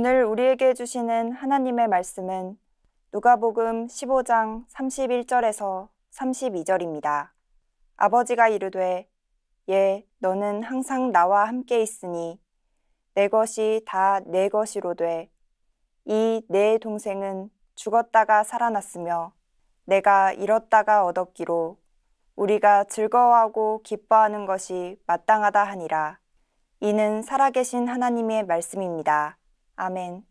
오늘 우리에게 주시는 하나님의 말씀은 누가복음 15장 31절에서 32절입니다. 아버지가 이르되 너는 항상 나와 함께 있으니 내 것이 다 내 것이로되 이 내 동생은 죽었다가 살아났으며 내가 잃었다가 얻었기로 우리가 즐거워하고 기뻐하는 것이 마땅하다 하니라. 이는 살아계신 하나님의 말씀입니다. 아멘.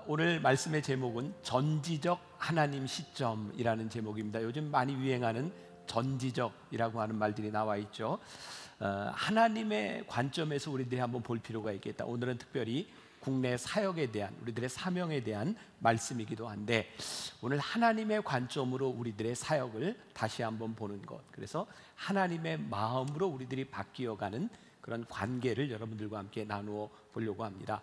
오늘 말씀의 제목은 전지적 하나님 시점이라는 제목입니다. 요즘 많이 유행하는 전지적이라고 하는 말들이 나와 있죠. 하나님의 관점에서 우리들이 한번 볼 필요가 있겠다. 오늘은 특별히 국내 사역에 대한, 우리들의 사명에 대한 말씀이기도 한데, 오늘 하나님의 관점으로 우리들의 사역을 다시 한번 보는 것, 그래서 하나님의 마음으로 우리들이 바뀌어가는 그런 관계를 여러분들과 함께 나누어 보려고 합니다.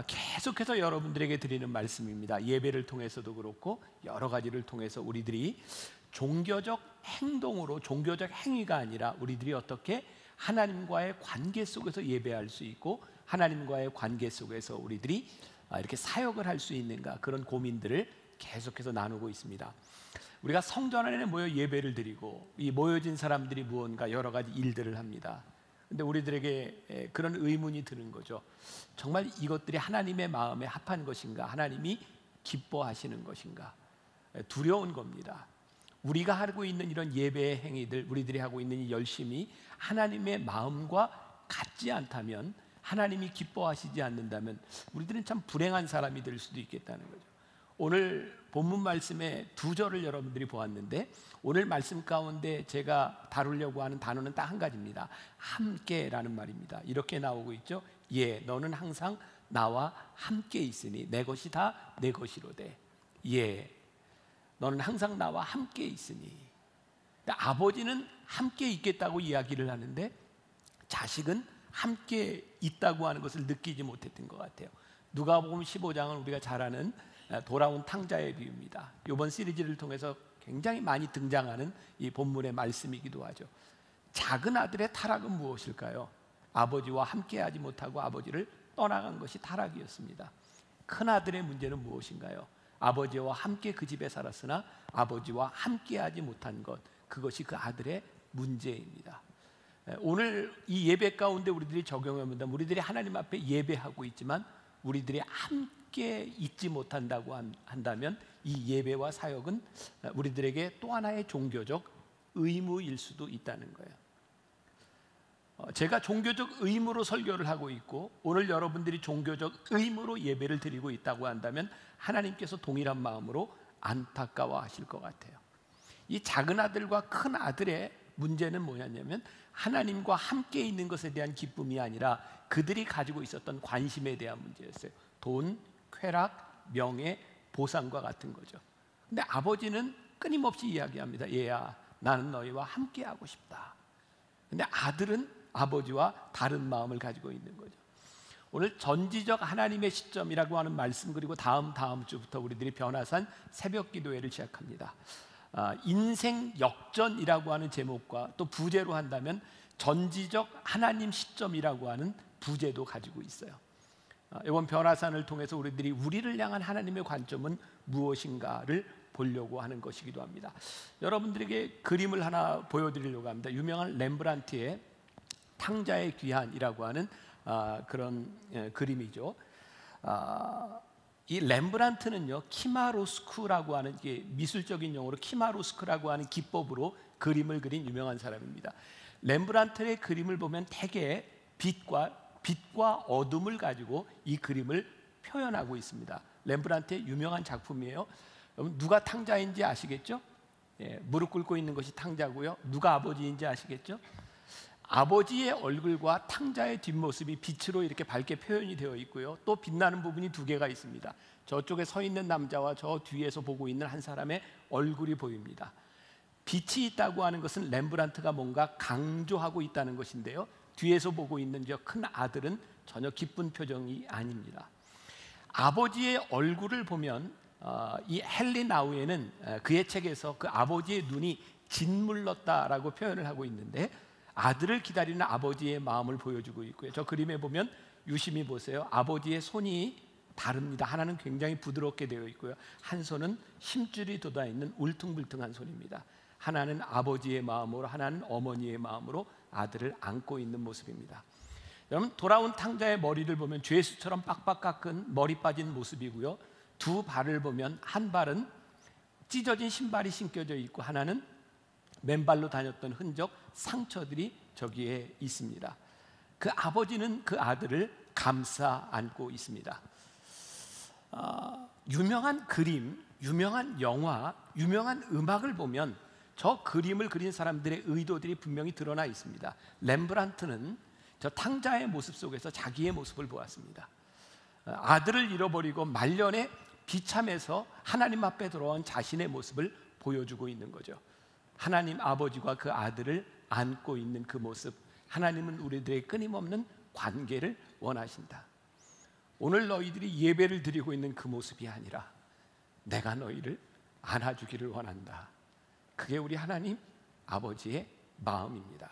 계속해서 여러분들에게 드리는 말씀입니다. 예배를 통해서도 그렇고 여러 가지를 통해서 우리들이 종교적 행동으로, 종교적 행위가 아니라 우리들이 어떻게 하나님과의 관계 속에서 예배할 수 있고 하나님과의 관계 속에서 우리들이 이렇게 사역을 할 수 있는가, 그런 고민들을 계속해서 나누고 있습니다. 우리가 성전 안에 모여 예배를 드리고 이 모여진 사람들이 무언가 여러 가지 일들을 합니다. 근데 우리들에게 그런 의문이 드는 거죠. 정말 이것들이 하나님의 마음에 합한 것인가? 하나님이 기뻐하시는 것인가? 두려운 겁니다. 우리가 하고 있는 이런 예배의 행위들, 우리들이 하고 있는 이 열심이 하나님의 마음과 같지 않다면, 하나님이 기뻐하시지 않는다면 우리들은 참 불행한 사람이 될 수도 있겠다는 거죠. 오늘 본문 말씀의 두 절을 여러분들이 보았는데, 오늘 말씀 가운데 제가 다루려고 하는 단어는 딱 한 가지입니다. 함께라는 말입니다. 이렇게 나오고 있죠. 너는 항상 나와 함께 있으니 내 것이 다 내 것이로되. 너는 항상 나와 함께 있으니. 아버지는 함께 있겠다고 이야기를 하는데 자식은 함께 있다고 하는 것을 느끼지 못했던 것 같아요. 누가복음 15장은 우리가 잘 아는 돌아온 탕자의 비유입니다. 이번 시리즈를 통해서 굉장히 많이 등장하는 이 본문의 말씀이기도 하죠. 작은 아들의 타락은 무엇일까요? 아버지와 함께하지 못하고 아버지를 떠나간 것이 타락이었습니다. 큰 아들의 문제는 무엇인가요? 아버지와 함께 그 집에 살았으나 아버지와 함께하지 못한 것, 그것이 그 아들의 문제입니다. 오늘 이 예배 가운데 우리들이 적용해보면, 우리들이 하나님 앞에 예배하고 있지만 우리들이 함께 있지 못한다고 한다면 이 예배와 사역은 우리들에게 또 하나의 종교적 의무일 수도 있다는 거예요. 제가 종교적 의무로 설교를 하고 있고 오늘 여러분들이 종교적 의무로 예배를 드리고 있다고 한다면 하나님께서 동일한 마음으로 안타까워하실 것 같아요. 이 작은 아들과 큰 아들의 문제는 뭐였냐면, 하나님과 함께 있는 것에 대한 기쁨이 아니라 그들이 가지고 있었던 관심에 대한 문제였어요. 돈, 쾌락, 명예, 보상과 같은 거죠. 근데 아버지는 끊임없이 이야기합니다. 얘야, 나는 너희와 함께 하고 싶다. 근데 아들은 아버지와 다른 마음을 가지고 있는 거죠. 오늘 전지적 하나님의 시점이라고 하는 말씀, 그리고 다음 주부터 우리들이 변화산 새벽 기도회를 시작합니다. 인생 역전이라고 하는 제목과 또 부제로 한다면 전지적 하나님 시점이라고 하는 부제도 가지고 있어요. 이번 변화산을 통해서 우리를 향한 하나님의 관점은 무엇인가를 보려고 하는 것이기도 합니다. 여러분들에게 그림을 하나 보여드리려고 합니다. 유명한 렘브란트의 탕자의 귀환이라고 하는 그런 그림이죠. 이 렘브란트는요, 키마로스크라고 하는, 이게 미술적인 용어로 키마로스크라고 하는 기법으로 그림을 그린 유명한 사람입니다. 렘브란트의 그림을 보면 대개 빛과 어둠을 가지고 이 그림을 표현하고 있습니다. 렘브란트의 유명한 작품이에요. 여러분, 누가 탕자인지 아시겠죠? 무릎 꿇고 있는 것이 탕자고요. 누가 아버지인지 아시겠죠? 아버지의 얼굴과 탕자의 뒷모습이 빛으로 이렇게 밝게 표현이 되어 있고요. 또 빛나는 부분이 두 개가 있습니다. 저쪽에 서 있는 남자와 저 뒤에서 보고 있는 한 사람의 얼굴이 보입니다. 빛이 있다고 하는 것은 렘브란트가 뭔가 강조하고 있다는 것인데요, 뒤에서 보고 있는 저 큰 아들은 전혀 기쁜 표정이 아닙니다. 아버지의 얼굴을 보면 이 헨리 나우에는 그의 책에서 그 아버지의 눈이 짓물렀다라고 표현을 하고 있는데, 아들을 기다리는 아버지의 마음을 보여주고 있고요. 저 그림에 보면 유심히 보세요. 아버지의 손이 다릅니다. 하나는 굉장히 부드럽게 되어 있고요, 한 손은 힘줄이 돋아 있는 울퉁불퉁한 손입니다. 하나는 아버지의 마음으로, 하나는 어머니의 마음으로 아들을 안고 있는 모습입니다. 여러분, 돌아온 탕자의 머리를 보면 죄수처럼 빡빡 깎은 머리 빠진 모습이고요, 두 발을 보면 한 발은 찢어진 신발이 신겨져 있고 하나는 맨발로 다녔던 흔적, 상처들이 저기에 있습니다. 그 아버지는 그 아들을 감싸 안고 있습니다. 유명한 그림, 유명한 영화, 유명한 음악을 보면 저 그림을 그린 사람들의 의도들이 분명히 드러나 있습니다. 렘브란트는 저 탕자의 모습 속에서 자기의 모습을 보았습니다. 아들을 잃어버리고 말년에 비참해서 하나님 앞에 돌아온 자신의 모습을 보여주고 있는 거죠. 하나님 아버지와 그 아들을 안고 있는 그 모습, 하나님은 우리들의 끊임없는 관계를 원하신다. 오늘 너희들이 예배를 드리고 있는 그 모습이 아니라 내가 너희를 안아주기를 원한다. 그게 우리 하나님 아버지의 마음입니다.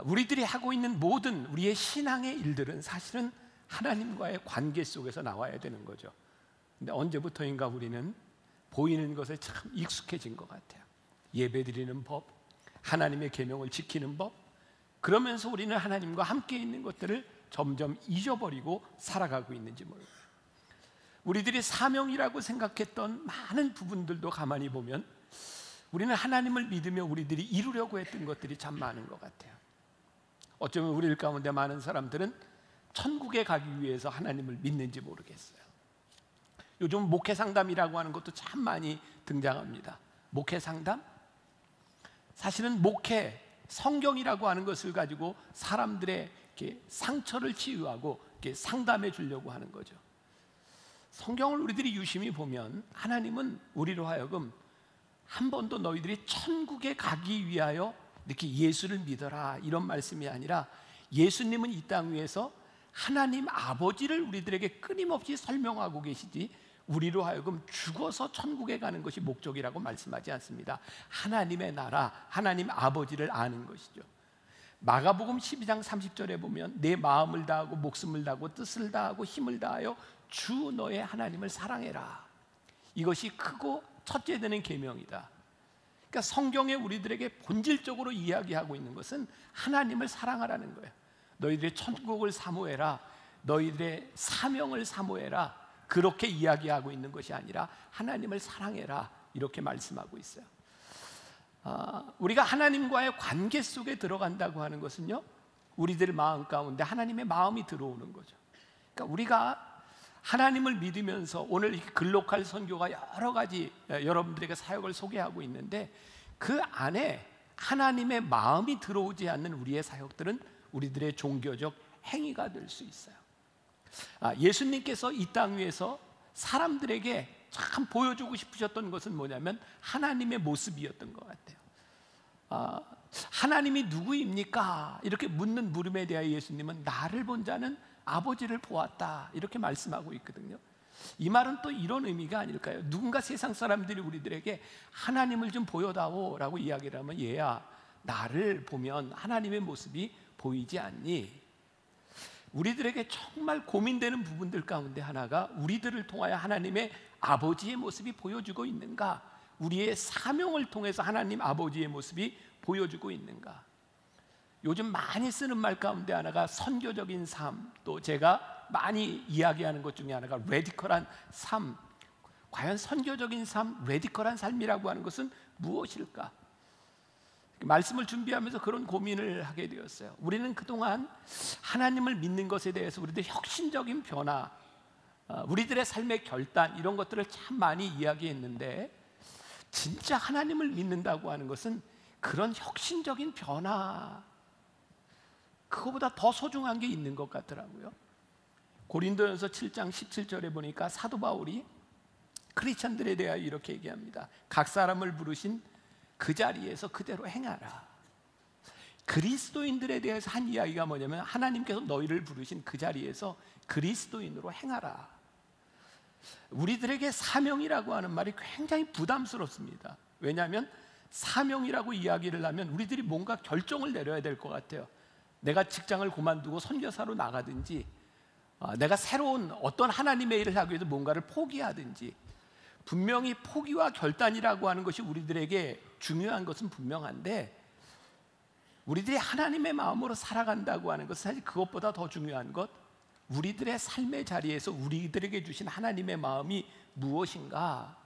우리들이 하고 있는 모든 우리의 신앙의 일들은 사실은 하나님과의 관계 속에서 나와야 되는 거죠. 근데 언제부터인가 우리는 보이는 것에 참 익숙해진 것 같아요. 예배 드리는 법, 하나님의 계명을 지키는 법, 그러면서 우리는 하나님과 함께 있는 것들을 점점 잊어버리고 살아가고 있는지 모르겠어요. 우리들이 사명이라고 생각했던 많은 부분들도 가만히 보면 우리는 하나님을 믿으며 우리들이 이루려고 했던 것들이 참 많은 것 같아요. 어쩌면 우리 가운데 많은 사람들은 천국에 가기 위해서 하나님을 믿는지 모르겠어요. 요즘 목회 상담이라고 하는 것도 참 많이 등장합니다. 목회 상담? 사실은 목회, 성경이라고 하는 것을 가지고 사람들의 이렇게 상처를 치유하고 이렇게 상담해 주려고 하는 거죠. 성경을 우리들이 유심히 보면 하나님은 우리로 하여금 한 번도 너희들이 천국에 가기 위하여 이렇게 예수를 믿어라 이런 말씀이 아니라 예수님은 이 땅 위에서 하나님 아버지를 우리들에게 끊임없이 설명하고 계시지 우리로 하여금 죽어서 천국에 가는 것이 목적이라고 말씀하지 않습니다. 하나님의 나라, 하나님 아버지를 아는 것이죠. 마가복음 12장 30절에 보면 내 마음을 다하고 목숨을 다하고 뜻을 다하고 힘을 다하여 주 너의 하나님을 사랑해라. 이것이 크고 첫째 되는 계명이다. 그러니까 성경에 우리들에게 본질적으로 이야기하고 있는 것은 하나님을 사랑하라는 거예요. 너희들의 천국을 사모해라, 너희들의 사명을 사모해라, 그렇게 이야기하고 있는 것이 아니라 하나님을 사랑해라 이렇게 말씀하고 있어요. 우리가 하나님과의 관계 속에 들어간다고 하는 것은요, 우리들 마음 가운데 하나님의 마음이 들어오는 거죠. 그러니까 우리가 하나님을 믿으면서 오늘 이렇게 글로컬 선교가 여러 가지 여러분들에게 사역을 소개하고 있는데 그 안에 하나님의 마음이 들어오지 않는 우리의 사역들은 우리들의 종교적 행위가 될 수 있어요. 예수님께서 이 땅 위에서 사람들에게 참 보여주고 싶으셨던 것은 뭐냐면 하나님의 모습이었던 것 같아요. 하나님이 누구입니까? 이렇게 묻는 물음에 대하여 예수님은 나를 본 자는 아버지를 보았다 이렇게 말씀하고 있거든요. 이 말은 또 이런 의미가 아닐까요? 누군가 세상 사람들이 우리들에게 하나님을 좀 보여다오 라고 이야기를 하면 얘야, 나를 보면 하나님의 모습이 보이지 않니? 우리들에게 정말 고민되는 부분들 가운데 하나가 우리들을 통하여 하나님의 아버지의 모습이 보여주고 있는가? 우리의 사명을 통해서 하나님 아버지의 모습이 보여주고 있는가? 요즘 많이 쓰는 말 가운데 하나가 선교적인 삶, 또 제가 많이 이야기하는 것 중에 하나가 레디컬한 삶. 과연 선교적인 삶, 레디컬한 삶이라고 하는 것은 무엇일까? 말씀을 준비하면서 그런 고민을 하게 되었어요. 우리는 그동안 하나님을 믿는 것에 대해서 우리들 혁신적인 변화, 우리들의 삶의 결단 이런 것들을 참 많이 이야기했는데 진짜 하나님을 믿는다고 하는 것은 그런 혁신적인 변화, 그거보다 더 소중한 게 있는 것 같더라고요. 고린도전서 7장 17절에 보니까 사도 바울이 크리스천들에 대하여 이렇게 얘기합니다. 각 사람을 부르신 그 자리에서 그대로 행하라. 그리스도인들에 대해서 한 이야기가 뭐냐면 하나님께서 너희를 부르신 그 자리에서 그리스도인으로 행하라. 우리들에게 사명이라고 하는 말이 굉장히 부담스럽습니다. 왜냐하면 사명이라고 이야기를 하면 우리들이 뭔가 결정을 내려야 될 것 같아요. 내가 직장을 그만두고 선교사로 나가든지 내가 새로운 어떤 하나님의 일을 하기 위해서 뭔가를 포기하든지, 분명히 포기와 결단이라고 하는 것이 우리들에게 중요한 것은 분명한데, 우리들이 하나님의 마음으로 살아간다고 하는 것은 사실 그것보다 더 중요한 것, 우리들의 삶의 자리에서 우리들에게 주신 하나님의 마음이 무엇인가.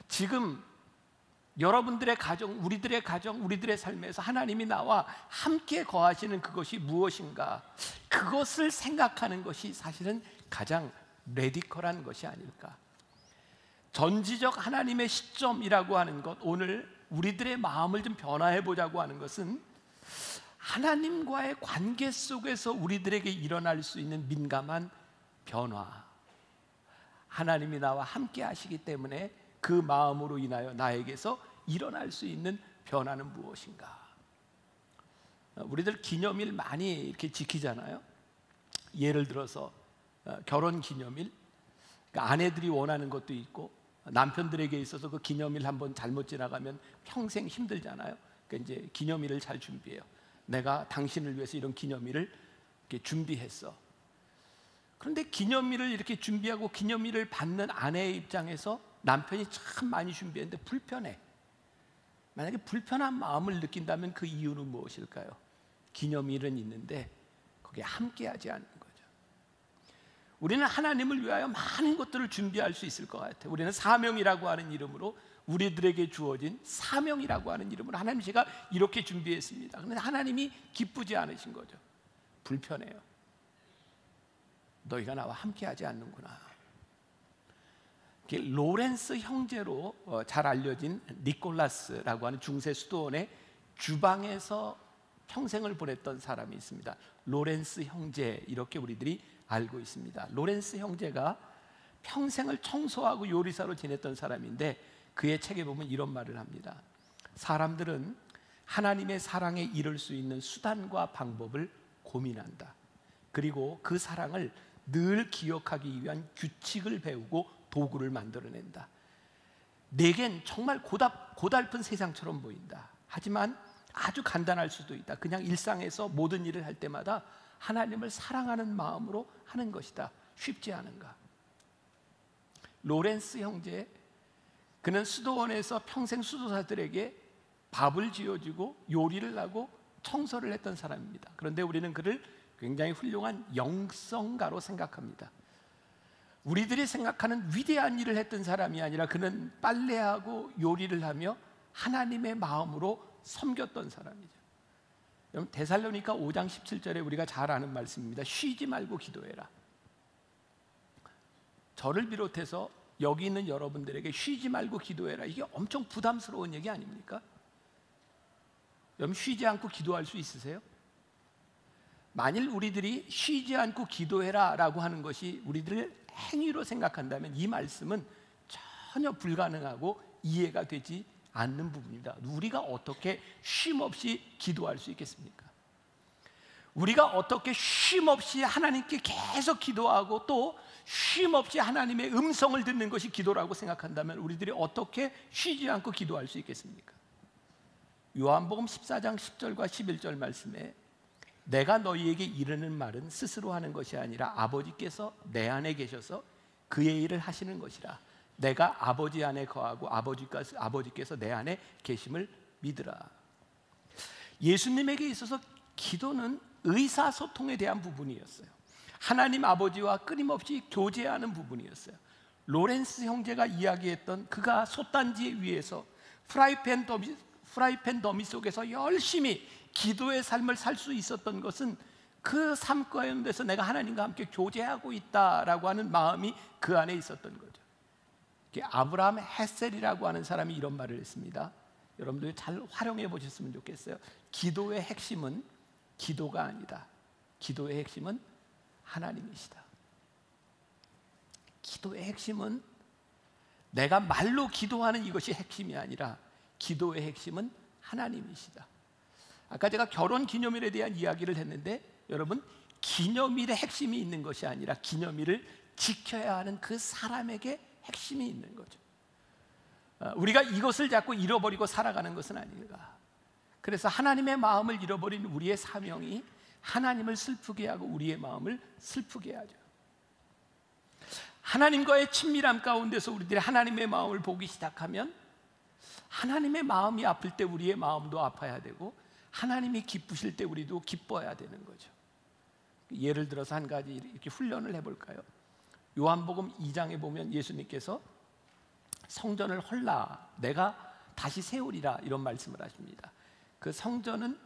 지금 여러분들의 가정, 우리들의 가정, 우리들의 삶에서 하나님이 나와 함께 거하시는 그것이 무엇인가, 그것을 생각하는 것이 사실은 가장 레디컬한 것이 아닐까. 전지적 하나님의 시점이라고 하는 것, 오늘 우리들의 마음을 좀 변화해 보자고 하는 것은 하나님과의 관계 속에서 우리들에게 일어날 수 있는 민감한 변화, 하나님이 나와 함께 하시기 때문에 그 마음으로 인하여 나에게서 일어날 수 있는 변화는 무엇인가. 우리들 기념일 많이 이렇게 지키잖아요. 예를 들어서 결혼 기념일, 그러니까 아내들이 원하는 것도 있고, 남편들에게 있어서 그 기념일 한번 잘못 지나가면 평생 힘들잖아요. 그러니까 이제 기념일을 잘 준비해요. 내가 당신을 위해서 이런 기념일을 이렇게 준비했어. 그런데 기념일을 이렇게 준비하고 기념일을 받는 아내의 입장에서 남편이 참 많이 준비했는데 불편해. 만약에 불편한 마음을 느낀다면 그 이유는 무엇일까요? 기념일은 있는데 거기에 함께하지 않는 거죠. 우리는 하나님을 위하여 많은 것들을 준비할 수 있을 것 같아요. 우리는 사명이라고 하는 이름으로, 우리들에게 주어진 사명이라고 하는 이름으로 하나님, 제가 이렇게 준비했습니다. 그런데 하나님이 기쁘지 않으신 거죠. 불편해요. 너희가 나와 함께하지 않는구나. 로렌스 형제로 잘 알려진 니콜라스라고 하는 중세 수도원의 주방에서 평생을 보냈던 사람이 있습니다. 로렌스 형제, 이렇게 우리들이 알고 있습니다. 로렌스 형제가 평생을 청소하고 요리사로 지냈던 사람인데, 그의 책에 보면 이런 말을 합니다. 사람들은 하나님의 사랑에 이를 수 있는 수단과 방법을 고민한다. 그리고 그 사랑을 늘 기억하기 위한 규칙을 배우고 도구를 만들어낸다. 내겐 정말 고달픈 세상처럼 보인다. 하지만 아주 간단할 수도 있다. 그냥 일상에서 모든 일을 할 때마다 하나님을 사랑하는 마음으로 하는 것이다. 쉽지 않은가? 로렌스 형제, 그는 수도원에서 평생 수도사들에게 밥을 지어주고 요리를 하고 청소를 했던 사람입니다. 그런데 우리는 그를 굉장히 훌륭한 영성가로 생각합니다. 우리들이 생각하는 위대한 일을 했던 사람이 아니라, 그는 빨래하고 요리를 하며 하나님의 마음으로 섬겼던 사람이죠. 여러분, 데살로니가 5장 17절에 우리가 잘 아는 말씀입니다. 쉬지 말고 기도해라. 저를 비롯해서 여기 있는 여러분들에게 쉬지 말고 기도해라, 이게 엄청 부담스러운 얘기 아닙니까? 여러분, 쉬지 않고 기도할 수 있으세요? 만일 우리들이 쉬지 않고 기도해라 라고 하는 것이 우리들의 행위로 생각한다면 이 말씀은 전혀 불가능하고 이해가 되지 않는 부분입니다. 우리가 어떻게 쉼없이 기도할 수 있겠습니까? 우리가 어떻게 쉼없이 하나님께 계속 기도하고 또 쉼없이 하나님의 음성을 듣는 것이 기도라고 생각한다면 우리들이 어떻게 쉬지 않고 기도할 수 있겠습니까? 요한복음 14장 10절과 11절 말씀에, 내가 너희에게 이르는 말은 스스로 하는 것이 아니라 아버지께서 내 안에 계셔서 그의 일을 하시는 것이라. 내가 아버지 안에 거하고 아버지께서 내 안에 계심을 믿으라. 예수님에게 있어서 기도는 의사소통에 대한 부분이었어요. 하나님 아버지와 끊임없이 교제하는 부분이었어요. 로렌스 형제가 이야기했던, 그가 솥단지 위에서 프라이팬 더미 속에서 열심히 기도의 삶을 살 수 있었던 것은 그 삶 가운데서 내가 하나님과 함께 교제하고 있다라고 하는 마음이 그 안에 있었던 거죠. 아브라함 헤셀이라고 하는 사람이 이런 말을 했습니다. 여러분들 잘 활용해 보셨으면 좋겠어요. 기도의 핵심은 기도가 아니다. 기도의 핵심은 하나님이시다. 기도의 핵심은 내가 말로 기도하는 이것이 핵심이 아니라 기도의 핵심은 하나님이시다. 아까 제가 결혼 기념일에 대한 이야기를 했는데, 여러분, 기념일의 핵심이 있는 것이 아니라 기념일을 지켜야 하는 그 사람에게 핵심이 있는 거죠. 우리가 이것을 자꾸 잃어버리고 살아가는 것은 아닌가. 그래서 하나님의 마음을 잃어버린 우리의 사명이 하나님을 슬프게 하고 우리의 마음을 슬프게 하죠. 하나님과의 친밀함 가운데서 우리들이 하나님의 마음을 보기 시작하면 하나님의 마음이 아플 때 우리의 마음도 아파야 되고 하나님이 기쁘실 때 우리도 기뻐야 되는 거죠. 예를 들어서 한 가지 이렇게 훈련을 해볼까요? 요한복음 2장에 보면 예수님께서 성전을 헐라 내가 다시 세우리라 이런 말씀을 하십니다. 그 성전은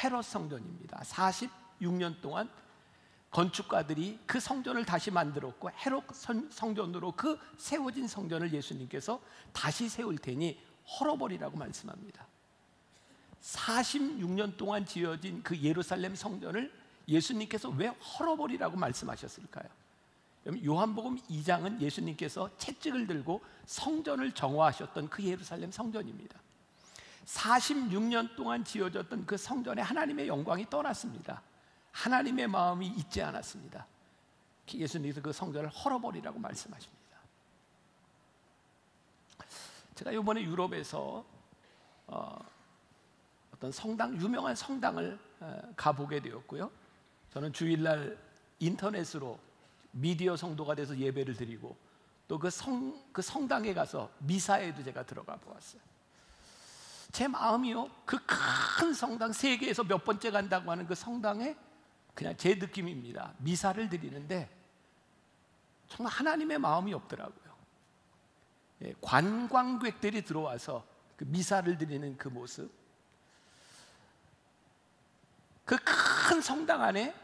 헤롯 성전입니다. 46년 동안 건축가들이 그 성전을 다시 만들었고 헤롯 성전으로 그 세워진 성전을 예수님께서 다시 세울 테니 헐어버리라고 말씀합니다. 46년 동안 지어진 그 예루살렘 성전을 예수님께서 왜 헐어버리라고 말씀하셨을까요? 요한복음 2장은 예수님께서 채찍을 들고 성전을 정화하셨던 그 예루살렘 성전입니다. 46년 동안 지어졌던 그 성전에 하나님의 영광이 떠났습니다. 하나님의 마음이 있지 않았습니다. 예수님께서 그 성전을 헐어버리라고 말씀하십니다. 제가 이번에 유럽에서 어떤 성당, 유명한 성당을 가보게 되었고요. 저는 주일날 인터넷으로 미디어 성도가 돼서 예배를 드리고 또 그 성당에 가서 미사에도 제가 들어가 보았어요. 제 마음이요, 그 큰 성당, 세계에서 몇 번째 간다고 하는 그 성당에 그냥 제 느낌입니다. 미사를 드리는데 정말 하나님의 마음이 없더라고요. 관광객들이 들어와서 그 미사를 드리는 그 모습, 그 큰 성당 안에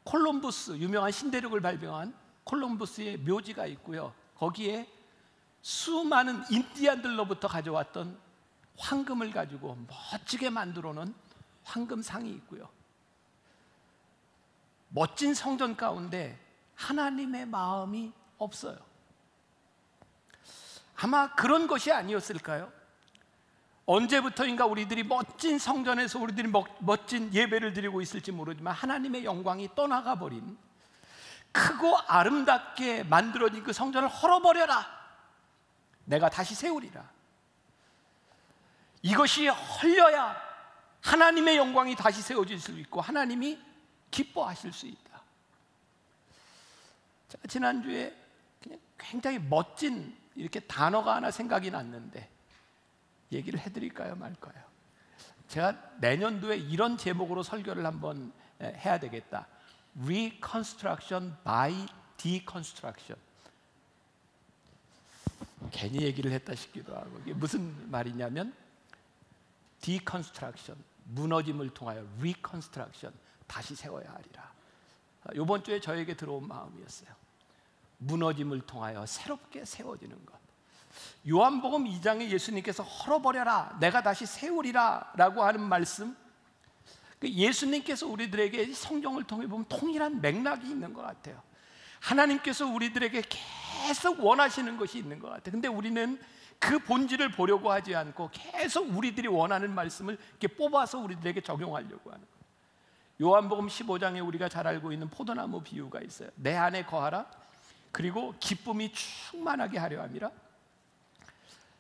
콜럼버스, 유명한 신대륙을 발명한 콜럼버스의 묘지가 있고요. 거기에 수많은 인디안들로부터 가져왔던 황금을 가지고 멋지게 만들어 놓은 황금상이 있고요. 멋진 성전 가운데 하나님의 마음이 없어요. 아마 그런 것이 아니었을까요? 언제부터인가 우리들이 멋진 성전에서 우리들이 멋진 예배를 드리고 있을지 모르지만 하나님의 영광이 떠나가 버린, 크고 아름답게 만들어진 그 성전을 헐어버려라, 내가 다시 세우리라. 이것이 헐려야 하나님의 영광이 다시 세워질 수 있고 하나님이 기뻐하실 수 있다. 제가 지난주에 그냥 굉장히 멋진 이렇게 단어가 하나 생각이 났는데 얘기를 해드릴까요 말까요? 제가 내년도에 이런 제목으로 설교를 한번 해야 되겠다. Reconstruction by Deconstruction. 괜히 얘기를 했다 싶기도 하고, 이게 무슨 말이냐면 Deconstruction, 무너짐을 통하여 Reconstruction, 다시 세워야 하리라. 이번 주에 저에게 들어온 마음이었어요. 무너짐을 통하여 새롭게 세워지는 것. 요한복음 2장에 예수님께서 헐어버려라, 내가 다시 세우리라 라고 하는 말씀, 예수님께서 우리들에게 성경을 통해 보면 통일한 맥락이 있는 것 같아요. 하나님께서 우리들에게 계속 원하시는 것이 있는 것 같아요. 근데 우리는 그 본질을 보려고 하지 않고 계속 우리들이 원하는 말씀을 이렇게 뽑아서 우리들에게 적용하려고 하는 거예요. 요한복음 15장에 우리가 잘 알고 있는 포도나무 비유가 있어요. 내 안에 거하라, 그리고 기쁨이 충만하게 하려 함이라.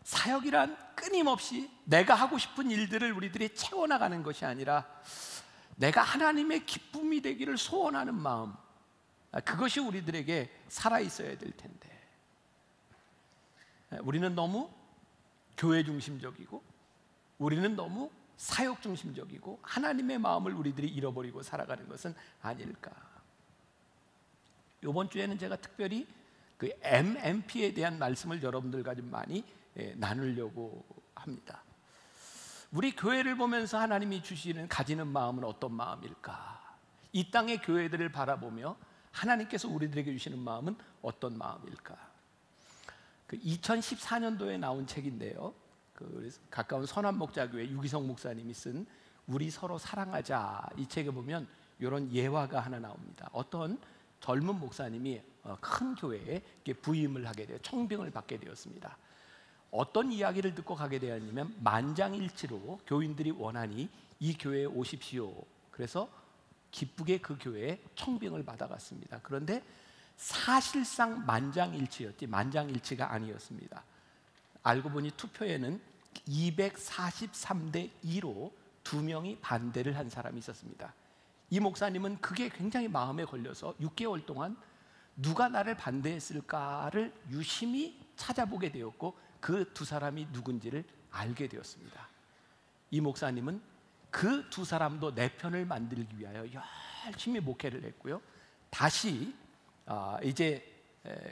사역이란 끊임없이 내가 하고 싶은 일들을 우리들이 채워나가는 것이 아니라 내가 하나님의 기쁨이 되기를 소원하는 마음, 그것이 우리들에게 살아있어야 될 텐데 우리는 너무 교회 중심적이고 우리는 너무 사역 중심적이고 하나님의 마음을 우리들이 잃어버리고 살아가는 것은 아닐까. 이번 주에는 제가 특별히 그 MMP에 대한 말씀을 여러분들과 좀 많이 나누려고 합니다. 우리 교회를 보면서 하나님이 가지는 마음은 어떤 마음일까? 이 땅의 교회들을 바라보며 하나님께서 우리들에게 주시는 마음은 어떤 마음일까? 그 2014년도에 나온 책인데요. 그 가까운 선한목자교회 유기성 목사님이 쓴 우리 서로 사랑하자, 이 책에 보면 이런 예화가 하나 나옵니다. 어떤 젊은 목사님이 큰 교회에 부임을 하게 되어 청빙을 받게 되었습니다. 어떤 이야기를 듣고 가게 되었냐면 만장일치로 교인들이 원하니 이 교회에 오십시오. 그래서 기쁘게 그 교회에 청빙을 받아갔습니다. 그런데 사실상 만장일치였지 만장일치가 아니었습니다. 알고 보니 투표에는 243대 2로 2명이 반대를 한 사람이 있었습니다. 이 목사님은 그게 굉장히 마음에 걸려서 6개월 동안 누가 나를 반대했을까를 유심히 찾아보게 되었고 그 두 사람이 누군지를 알게 되었습니다. 이 목사님은 그 두 사람도 내 편을 만들기 위하여 열심히 목회를 했고요. 다시 이제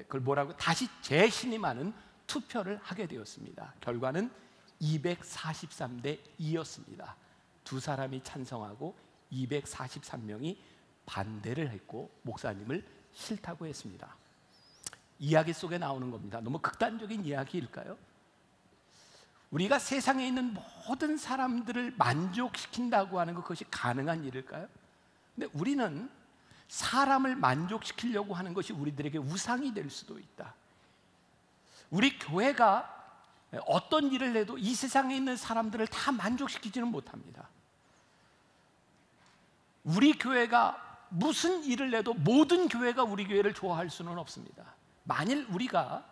그걸 뭐라고 다시 재신임하는 투표를 하게 되었습니다. 결과는 243대 2였습니다. 두 사람이 찬성하고 243명이 반대를 했고 목사님을 싫다고 했습니다. 이야기 속에 나오는 겁니다. 너무 극단적인 이야기일까요? 우리가 세상에 있는 모든 사람들을 만족시킨다고 하는 것, 그것이 가능한 일일까요? 근데 우리는 사람을 만족시키려고 하는 것이 우리들에게 우상이 될 수도 있다. 우리 교회가 어떤 일을 해도 이 세상에 있는 사람들을 다 만족시키지는 못합니다. 우리 교회가 무슨 일을 해도 모든 교회가 우리 교회를 좋아할 수는 없습니다. 만일 우리가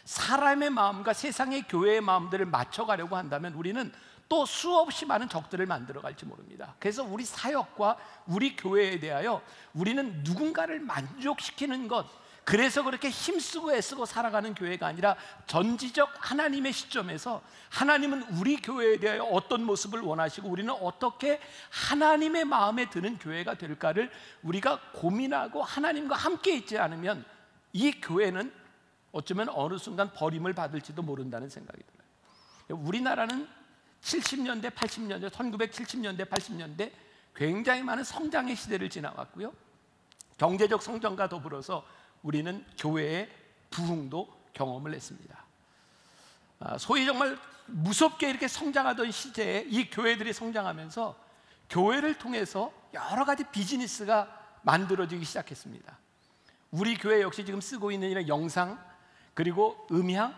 사람의 마음과 세상의 교회의 마음들을 맞춰가려고 한다면 우리는 또 수없이 많은 적들을 만들어갈지 모릅니다. 그래서 우리 사역과 우리 교회에 대하여 우리는 누군가를 만족시키는 것, 그래서 그렇게 힘쓰고 애쓰고 살아가는 교회가 아니라 전지적 하나님의 시점에서 하나님은 우리 교회에 대하여 어떤 모습을 원하시고 우리는 어떻게 하나님의 마음에 드는 교회가 될까를 우리가 고민하고 하나님과 함께 있지 않으면 이 교회는 어쩌면 어느 순간 버림을 받을지도 모른다는 생각이 들어요. 우리나라는 70년대, 80년대, 1970년대, 80년대 굉장히 많은 성장의 시대를 지나왔고요. 경제적 성장과 더불어서 우리는 교회의 부흥도 경험을 했습니다. 소위 정말 무섭게 이렇게 성장하던 시대에 이 교회들이 성장하면서 교회를 통해서 여러 가지 비즈니스가 만들어지기 시작했습니다. 우리 교회 역시 지금 쓰고 있는 이런 영상 그리고 음향,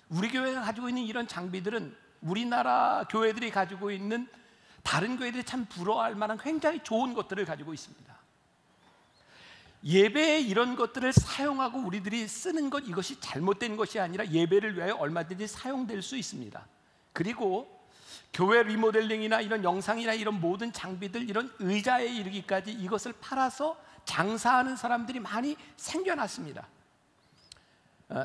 우리 교회가 가지고 있는 이런 장비들은 우리나라 교회들이 가지고 있는 다른 교회들이 참 부러워할 만한 굉장히 좋은 것들을 가지고 있습니다. 예배에 이런 것들을 사용하고 우리들이 쓰는 것, 이것이 잘못된 것이 아니라 예배를 위하여 얼마든지 사용될 수 있습니다. 그리고 교회 리모델링이나 이런 영상이나 이런 모든 장비들, 이런 의자에 이르기까지 이것을 팔아서 장사하는 사람들이 많이 생겨났습니다.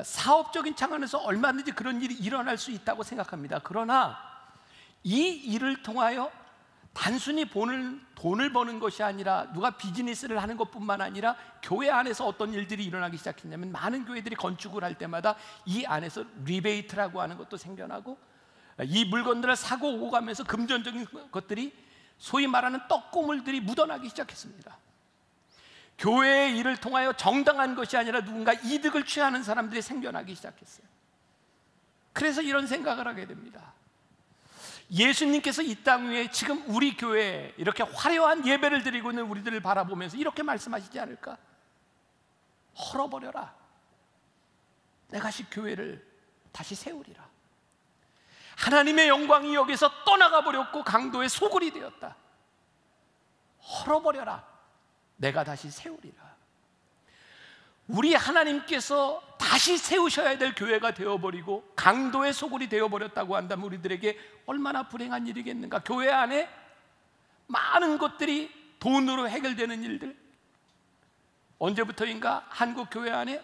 사업적인 차원에서 얼마든지 그런 일이 일어날 수 있다고 생각합니다. 그러나 이 일을 통하여 단순히 돈을 버는 것이 아니라 누가 비즈니스를 하는 것뿐만 아니라 교회 안에서 어떤 일들이 일어나기 시작했냐면 많은 교회들이 건축을 할 때마다 이 안에서 리베이트라고 하는 것도 생겨나고 이 물건들을 사고 오고 가면서 금전적인 것들이 소위 말하는 떡고물들이 묻어나기 시작했습니다. 교회의 일을 통하여 정당한 것이 아니라 누군가 이득을 취하는 사람들이 생겨나기 시작했어요. 그래서 이런 생각을 하게 됩니다. 예수님께서 이 땅 위에 지금 우리 교회에 이렇게 화려한 예배를 드리고 있는 우리들을 바라보면서 이렇게 말씀하시지 않을까? 헐어버려라. 내가 시 교회를 다시 세우리라. 하나님의 영광이 여기서 떠나가 버렸고 강도의 소굴이 되었다. 헐어버려라. 내가 다시 세우리라. 우리 하나님께서 다시 세우셔야 될 교회가 되어버리고 강도의 소굴이 되어버렸다고 한다면 우리들에게 얼마나 불행한 일이겠는가. 교회 안에 많은 것들이 돈으로 해결되는 일들, 언제부터인가 한국 교회 안에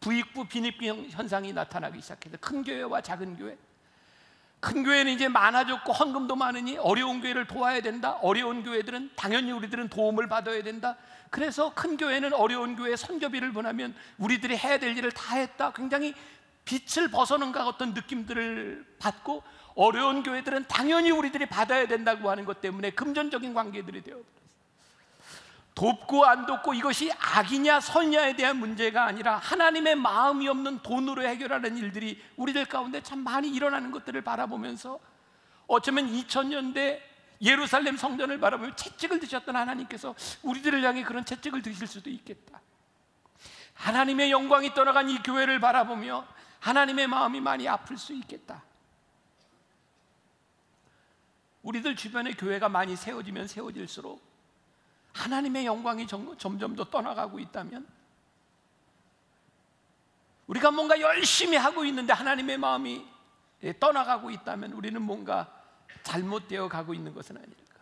부익부 빈익부 현상이 나타나기 시작해서 큰 교회와 작은 교회, 큰 교회는 이제 많아졌고 헌금도 많으니 어려운 교회를 도와야 된다. 어려운 교회들은 당연히 우리들은 도움을 받아야 된다. 그래서 큰 교회는 어려운 교회에 선교비를 보내면 우리들이 해야 될 일을 다 했다. 굉장히 빛을 벗어난 것 같은 느낌들을 받고 어려운 교회들은 당연히 우리들이 받아야 된다고 하는 것 때문에 금전적인 관계들이 되어버렸어요. 돕고 안 돕고 이것이 악이냐 선이냐에 대한 문제가 아니라 하나님의 마음이 없는 돈으로 해결하는 일들이 우리들 가운데 참 많이 일어나는 것들을 바라보면서 어쩌면 2000년대 예루살렘 성전을 바라보며 채찍을 드셨던 하나님께서 우리들을 향해 그런 채찍을 드실 수도 있겠다. 하나님의 영광이 떠나간 이 교회를 바라보며 하나님의 마음이 많이 아플 수 있겠다. 우리들 주변에 교회가 많이 세워지면 세워질수록 하나님의 영광이 점점 더 떠나가고 있다면, 우리가 뭔가 열심히 하고 있는데 하나님의 마음이 떠나가고 있다면 우리는 뭔가 잘못되어 가고 있는 것은 아닐까.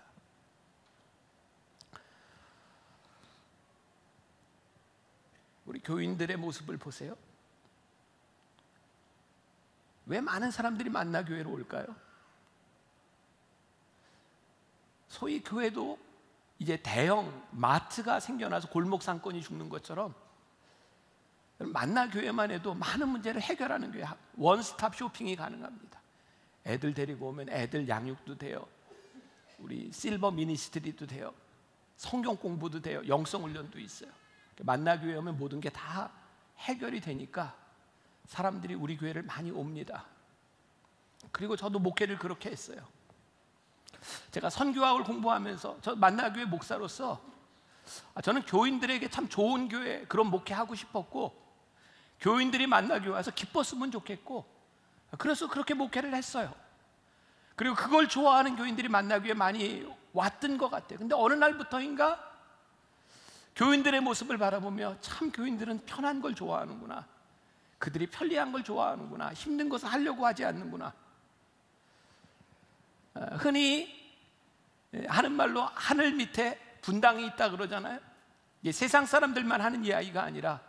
우리 우리 교인들의 모습을 보세요. 왜 많은 사람들이 만나 교회로 올까요? 소위 교회도 이제 대형 마트가 생겨나서 골목 상권이 죽는 것처럼 만나 교회만 해도 많은 문제를 해결하는 교회, 원스톱 쇼핑이 가능합니다. 애들 데리고 오면 애들 양육도 돼요. 우리 실버 미니스트리도 돼요. 성경 공부도 돼요. 영성 훈련도 있어요. 만나 교회 오면 모든 게 다 해결이 되니까 사람들이 우리 교회를 많이 옵니다. 그리고 저도 목회를 그렇게 했어요. 제가 선교학을 공부하면서 저 만나 교회 목사로서 저는 교인들에게 참 좋은 교회, 그런 목회하고 싶었고, 교인들이 만나 교회 와서 기뻤으면 좋겠고, 그래서 그렇게 목회를 했어요. 그리고 그걸 좋아하는 교인들이 만나 교회에 많이 왔던 것 같아요. 근데 어느 날부터인가 교인들의 모습을 바라보며 참 교인들은 편한 걸 좋아하는구나, 그들이 편리한 걸 좋아하는구나, 힘든 것을 하려고 하지 않는구나. 흔히 하는 말로 하늘 밑에 분당이 있다 그러잖아요. 이게 세상 사람들만 하는 이야기가 아니라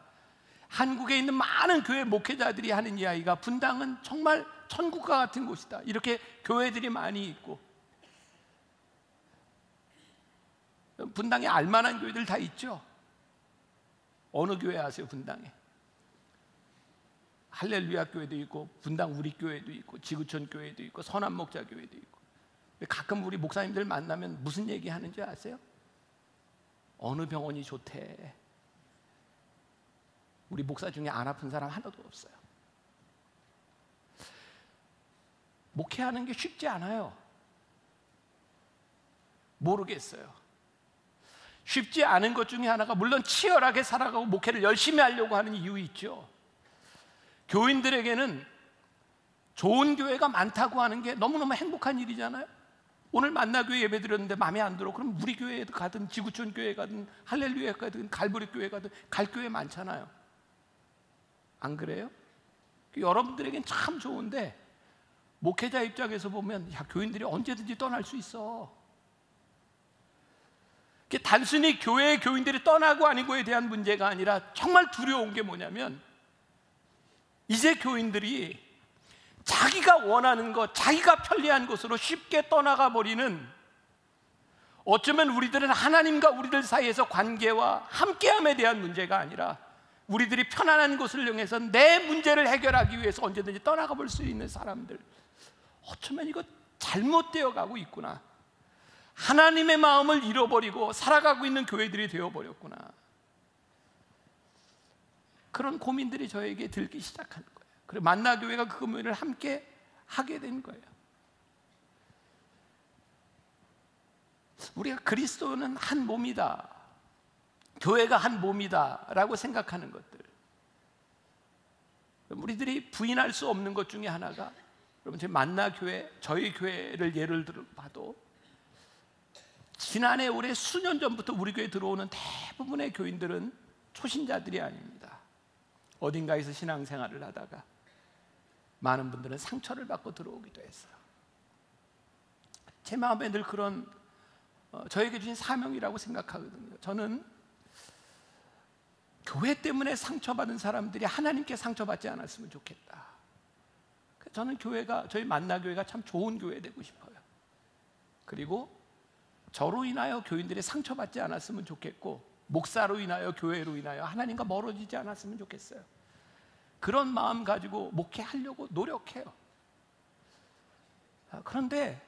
한국에 있는 많은 교회 목회자들이 하는 이야기가, 분당은 정말 천국과 같은 곳이다, 이렇게 교회들이 많이 있고, 분당에 알만한 교회들 다 있죠. 어느 교회 아세요? 분당에 할렐루야 교회도 있고, 분당 우리 교회도 있고, 지구촌 교회도 있고, 선한목자 교회도 있고. 가끔 우리 목사님들 만나면 무슨 얘기 하는지 아세요? 어느 병원이 좋대. 우리 목사 중에 안 아픈 사람 하나도 없어요. 목회하는 게 쉽지 않아요. 모르겠어요. 쉽지 않은 것 중에 하나가, 물론 치열하게 살아가고 목회를 열심히 하려고 하는 이유 있죠. 교인들에게는 좋은 교회가 많다고 하는 게 너무너무 행복한 일이잖아요. 오늘 만나교회 예배 드렸는데 마음에 안 들어, 그럼 우리 교회에 가든 지구촌 교회 가든 할렐루야 가든 갈보리 교회 가든 갈 교회 많잖아요. 안 그래요? 여러분들에겐 참 좋은데, 목회자 입장에서 보면 야, 교인들이 언제든지 떠날 수 있어. 단순히 교회의 교인들이 떠나고 아니고에 대한 문제가 아니라 정말 두려운 게 뭐냐면, 이제 교인들이 자기가 원하는 것, 자기가 편리한 곳으로 쉽게 떠나가 버리는, 어쩌면 우리들은 하나님과 우리들 사이에서 관계와 함께함에 대한 문제가 아니라 우리들이 편안한 곳을 이용해서 내 문제를 해결하기 위해서 언제든지 떠나가 볼 수 있는 사람들, 어쩌면 이거 잘못되어 가고 있구나, 하나님의 마음을 잃어버리고 살아가고 있는 교회들이 되어버렸구나, 그런 고민들이 저에게 들기 시작한 거예요. 그리고 만나교회가 그 고민을 함께 하게 된 거예요. 우리가 그리스도는 한 몸이다, 교회가 한 몸이다 라고 생각하는 것들, 우리들이 부인할 수 없는 것 중에 하나가, 여러분, 제 만나교회, 저희 교회를 예를 들어 봐도 지난해 올해 수년 전부터 우리 교회에 들어오는 대부분의 교인들은 초신자들이 아닙니다. 어딘가에서 신앙생활을 하다가 많은 분들은 상처를 받고 들어오기도 했어요. 제 마음에 늘 그런 저에게 주신 사명이라고 생각하거든요. 저는 교회 때문에 상처받은 사람들이 하나님께 상처받지 않았으면 좋겠다. 저는 교회가, 저희 만나교회가 참 좋은 교회 되고 싶어요. 그리고 저로 인하여 교인들이 상처받지 않았으면 좋겠고, 목사로 인하여, 교회로 인하여 하나님과 멀어지지 않았으면 좋겠어요. 그런 마음 가지고 목회하려고 노력해요. 그런데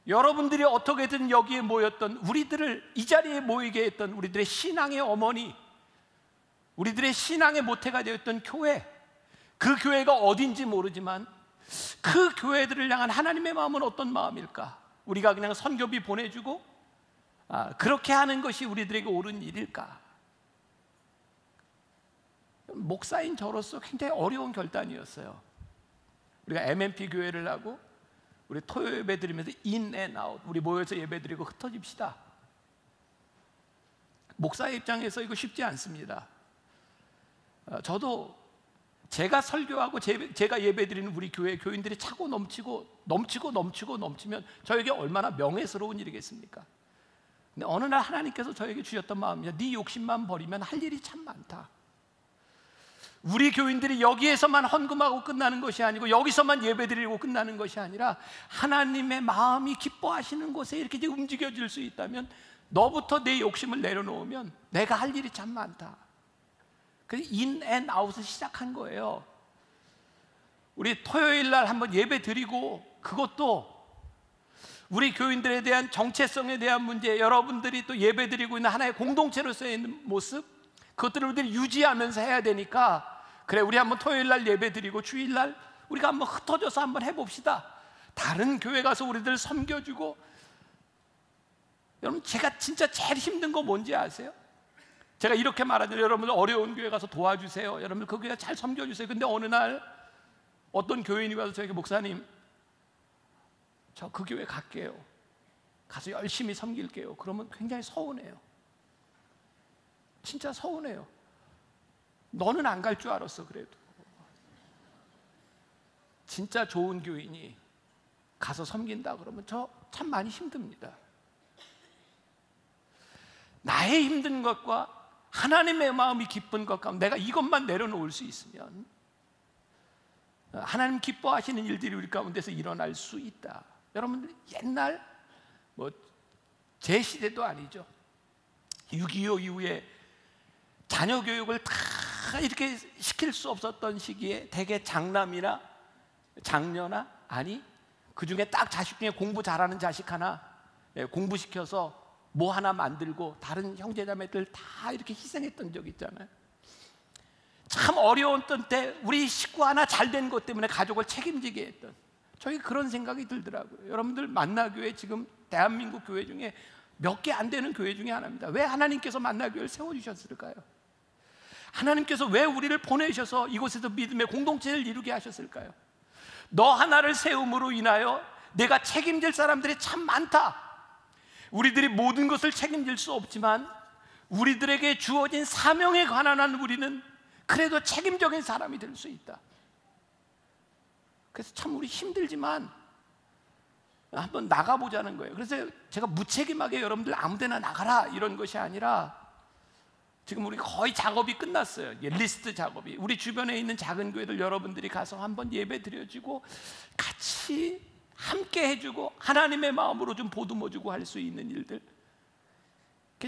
여러분들이 어떻게든 여기에 모였던, 우리들을 이 자리에 모이게 했던 우리들의 신앙의 어머니, 우리들의 신앙의 모태가 되었던 교회, 그 교회가 어딘지 모르지만 그 교회들을 향한 하나님의 마음은 어떤 마음일까? 우리가 그냥 선교비 보내주고 그렇게 하는 것이 우리들에게 옳은 일일까? 목사인 저로서 굉장히 어려운 결단이었어요. 우리가 MMP 교회를 하고 우리 토요 예배 드리면서 in and out, 우리 모여서 예배 드리고 흩어집시다. 목사의 입장에서 이거 쉽지 않습니다. 저도 제가 설교하고 제가 예배 드리는 우리 교회 교인들이 차고 넘치면 저에게 얼마나 명예스러운 일이겠습니까? 근데 어느 날 하나님께서 저에게 주셨던 마음이야. 네 욕심만 버리면 할 일이 참 많다. 우리 교인들이 여기에서만 헌금하고 끝나는 것이 아니고 여기서만 예배드리고 끝나는 것이 아니라 하나님의 마음이 기뻐하시는 곳에 이렇게 이제 움직여질 수 있다면 너부터 내 욕심을 내려놓으면 내가 할 일이 참 많다. 그래서 인 앤 아웃을 시작한 거예요. 우리 토요일 날 한번 예배 드리고, 그것도 우리 교인들에 대한 정체성에 대한 문제, 여러분들이 또 예배 드리고 있는 하나의 공동체로서의 있는 모습, 그것들을 우리들이 유지하면서 해야 되니까, 그래 우리 한번 토요일 날 예배 드리고 주일 날 우리가 한번 흩어져서 한번 해봅시다. 다른 교회 가서 우리들 섬겨주고. 여러분, 제가 진짜 제일 힘든 거 뭔지 아세요? 제가 이렇게 말하죠. 여러분들 어려운 교회 가서 도와주세요. 여러분들 그 교회 잘 섬겨주세요. 근데 어느 날 어떤 교인이 와서 저에게, 목사님 저 그 교회 갈게요, 가서 열심히 섬길게요. 그러면 굉장히 서운해요. 진짜 서운해요. 너는 안 갈 줄 알았어. 그래도 진짜 좋은 교인이 가서 섬긴다 그러면 저 참 많이 힘듭니다. 나의 힘든 것과 하나님의 마음이 기쁜 것 가운데 내가 이것만 내려놓을 수 있으면 하나님 기뻐하시는 일들이 우리 가운데서 일어날 수 있다. 여러분들 옛날 제 시대도 아니죠. 6.25 이후에 자녀 교육을 다 이렇게 시킬 수 없었던 시기에 대개 장남이나 장녀나, 아니 그 중에 딱 자식 중에 공부 잘하는 자식 하나 공부시켜서 뭐 하나 만들고 다른 형제자매들 다 이렇게 희생했던 적 있잖아요. 참 어려웠던 때 우리 식구 하나 잘된 것 때문에 가족을 책임지게 했던, 저희 그런 생각이 들더라고요. 여러분들 만나교회 지금 대한민국 교회 중에 몇 개 안 되는 교회 중에 하나입니다. 왜 하나님께서 만나교회를 세워주셨을까요? 하나님께서 왜 우리를 보내셔서 이곳에서 믿음의 공동체를 이루게 하셨을까요? 너 하나를 세움으로 인하여 내가 책임질 사람들이 참 많다. 우리들이 모든 것을 책임질 수 없지만 우리들에게 주어진 사명에 관한 한 우리는 그래도 책임적인 사람이 될 수 있다. 그래서 참 우리 힘들지만 한번 나가보자는 거예요. 그래서 제가 무책임하게 여러분들 아무데나 나가라 이런 것이 아니라, 지금 우리 거의 작업이 끝났어요. 리스트 작업이. 우리 주변에 있는 작은 교회들 여러분들이 가서 한번 예배 드려주고 같이 함께 해주고 하나님의 마음으로 좀 보듬어주고 할 수 있는 일들.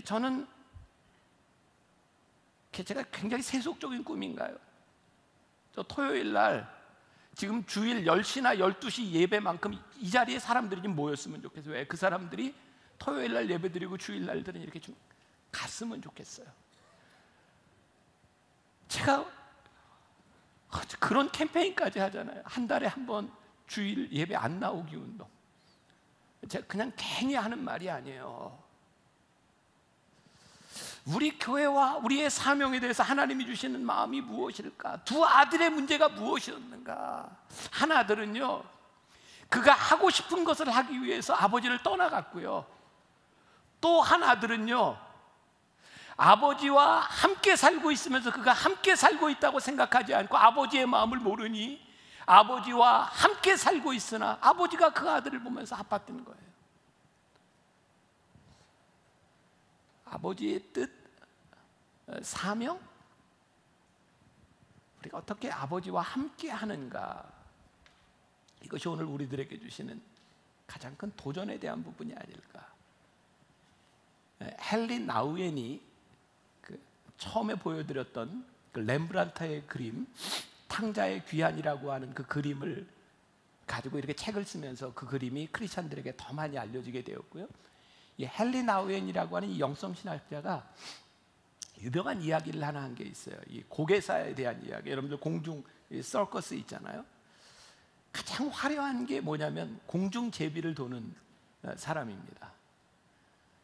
저는 제가 굉장히 세속적인 꿈인가요? 저 토요일 날 지금 주일 10시나 12시 예배만큼 이 자리에 사람들이 좀 모였으면 좋겠어요. 왜? 그 사람들이 토요일 날 예배 드리고 주일 날들은 이렇게 좀 갔으면 좋겠어요. 제가 그런 캠페인까지 하잖아요. 한 달에 한 번 주일 예배 안 나오기 운동. 제가 그냥 괜히 하는 말이 아니에요. 우리 교회와 우리의 사명에 대해서 하나님이 주시는 마음이 무엇일까? 두 아들의 문제가 무엇이었는가? 한 아들은요, 그가 하고 싶은 것을 하기 위해서 아버지를 떠나갔고요. 또 한 아들은요, 아버지와 함께 살고 있으면서 그가 함께 살고 있다고 생각하지 않고 아버지의 마음을 모르니 아버지와 함께 살고 있으나 아버지가 그 아들을 보면서 아팠던 거예요. 아버지의 뜻, 사명, 우리가 어떻게 아버지와 함께 하는가, 이것이 오늘 우리들에게 주시는 가장 큰 도전에 대한 부분이 아닐까. 헨리 나우엔이 처음에 보여드렸던 그 렘브란트의 그림, 탕자의 귀환이라고 하는 그 그림을 가지고 이렇게 책을 쓰면서 그 그림이 크리스찬들에게 더 많이 알려지게 되었고요. 이 헨리 나우엔이라고 하는 이 영성신학자가 유명한 이야기를 하나 한 게 있어요. 이 고개사에 대한 이야기. 여러분들 공중 서커스 있잖아요. 가장 화려한 게 뭐냐면 공중제비를 도는 사람입니다.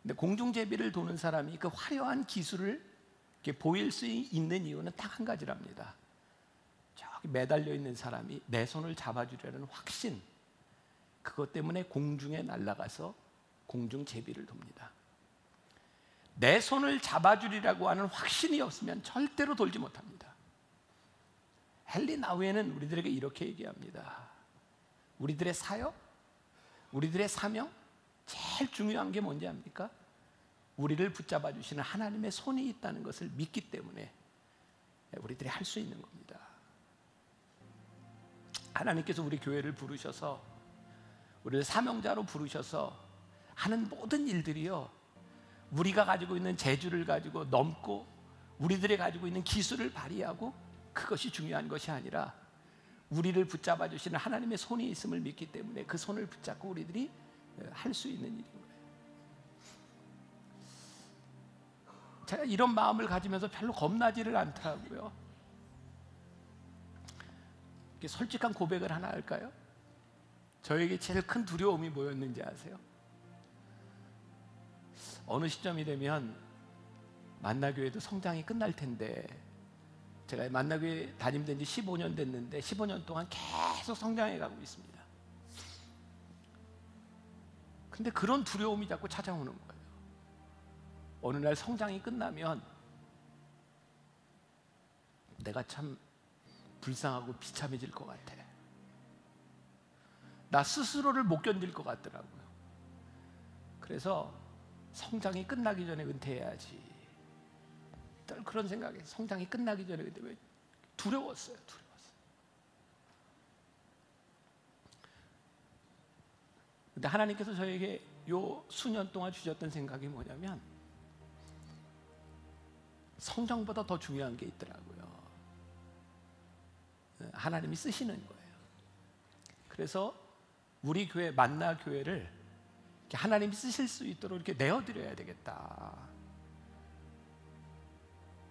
근데 공중제비를 도는 사람이 그 화려한 기술을 이렇게 보일 수 있는 이유는 딱 한 가지랍니다. 저기 매달려 있는 사람이 내 손을 잡아주려는 확신, 그것 때문에 공중에 날아가서 공중제비를 돕니다. 내 손을 잡아주리라고 하는 확신이 없으면 절대로 돌지 못합니다. 헨리 나우엔은 우리들에게 이렇게 얘기합니다. 우리들의 사역, 우리들의 사명, 제일 중요한 게 뭔지 압니까? 우리를 붙잡아 주시는 하나님의 손이 있다는 것을 믿기 때문에 우리들이 할 수 있는 겁니다. 하나님께서 우리 교회를 부르셔서 우리를 사명자로 부르셔서 하는 모든 일들이요, 우리가 가지고 있는 재주를 가지고 넘고 우리들이 가지고 있는 기술을 발휘하고 그것이 중요한 것이 아니라 우리를 붙잡아 주시는 하나님의 손이 있음을 믿기 때문에 그 손을 붙잡고 우리들이 할 수 있는 일인 거예요. 제가 이런 마음을 가지면서 별로 겁나지를 않더라고요. 이렇게 솔직한 고백을 하나 할까요? 저에게 제일 큰 두려움이 뭐였는지 아세요? 어느 시점이 되면 만나교회도 성장이 끝날 텐데, 제가 만나교회 다니면 지 15년 됐는데 15년 동안 계속 성장해 가고 있습니다. 근데 그런 두려움이 자꾸 찾아오는 거예요. 어느 날 성장이 끝나면 내가 참 불쌍하고 비참해질 것 같아. 나 스스로를 못 견딜 것 같더라고요. 그래서 성장이 끝나기 전에 은퇴해야지, 늘 그런 생각에 성장이 끝나기 전에. 근데 왜 두려웠어요. 근데 하나님께서 저에게 요 수년 동안 주셨던 생각이 뭐냐면, 성장보다 더 중요한 게 있더라고요. 하나님이 쓰시는 거예요. 그래서 우리 교회, 만나 교회를 하나님이 쓰실 수 있도록 이렇게 내어드려야 되겠다.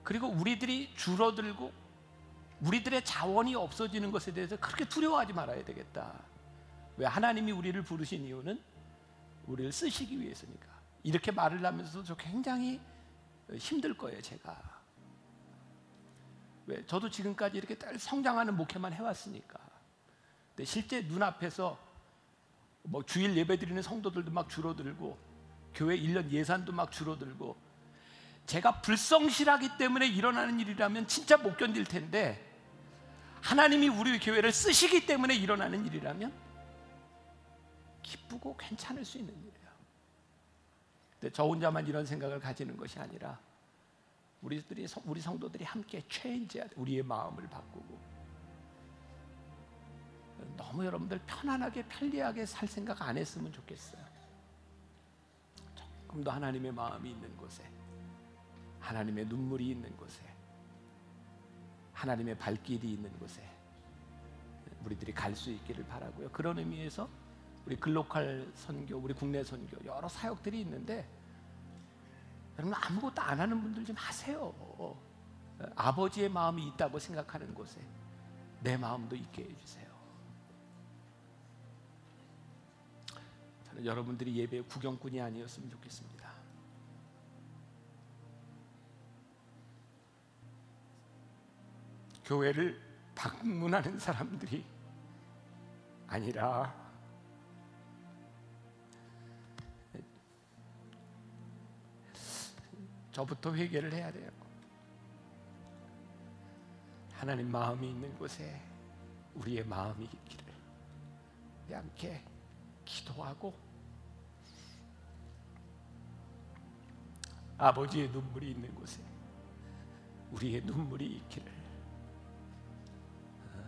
그리고 우리들이 줄어들고 우리들의 자원이 없어지는 것에 대해서 그렇게 두려워하지 말아야 되겠다. 왜? 하나님이 우리를 부르신 이유는 우리를 쓰시기 위해서니까. 이렇게 말을 하면서도 저 굉장히 힘들 거예요, 제가. 왜? 저도 지금까지 이렇게 성장하는 목회만 해왔으니까. 근데 실제 눈앞에서 뭐 주일 예배 드리는 성도들도 막 줄어들고 교회 1년 예산도 막 줄어들고, 제가 불성실하기 때문에 일어나는 일이라면 진짜 못 견딜 텐데, 하나님이 우리 교회를 쓰시기 때문에 일어나는 일이라면 기쁘고 괜찮을 수 있는 일이에요. 근데 저 혼자만 이런 생각을 가지는 것이 아니라 우리 성도들이 함께 체인지해야 돼. 우리의 마음을 바꾸고. 너무 여러분들 편안하게 편리하게 살 생각 안 했으면 좋겠어요. 조금 더 하나님의 마음이 있는 곳에, 하나님의 눈물이 있는 곳에, 하나님의 발길이 있는 곳에 우리들이 갈 수 있기를 바라고요. 그런 의미에서 우리 글로컬 선교, 우리 국내 선교 여러 사역들이 있는데, 여러분 아무것도 안 하는 분들 좀 하세요. 아버지의 마음이 있다고 생각하는 곳에 내 마음도 있게 해주세요. 저는 여러분들이 예배의 구경꾼이 아니었으면 좋겠습니다. 교회를 방문하는 사람들이 아니라 저부터 회개를 해야 돼요. 하나님 마음이 있는 곳에 우리의 마음이 있기를 함께 기도하고, 아버지의 눈물이 있는 곳에 우리의 눈물이 있기를